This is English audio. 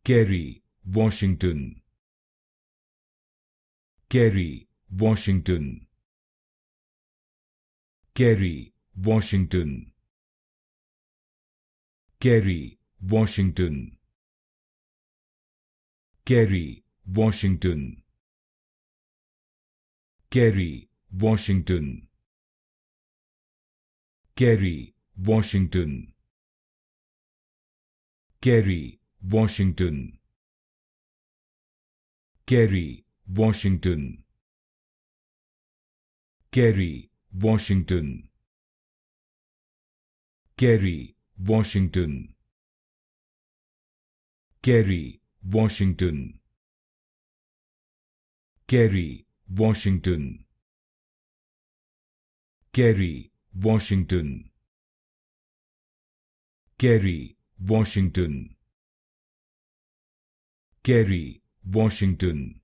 Kerry Washington, Kerry Washington, Kerry Washington, Kerry Washington, Kerry Washington, Kerry Washington, Kerry Washington, Kerry Washington, Kerry Washington, Kerry Washington, Kerry Washington, Kerry Washington, Kerry Washington, Kerry Washington, Kerry Washington, Kerry Washington,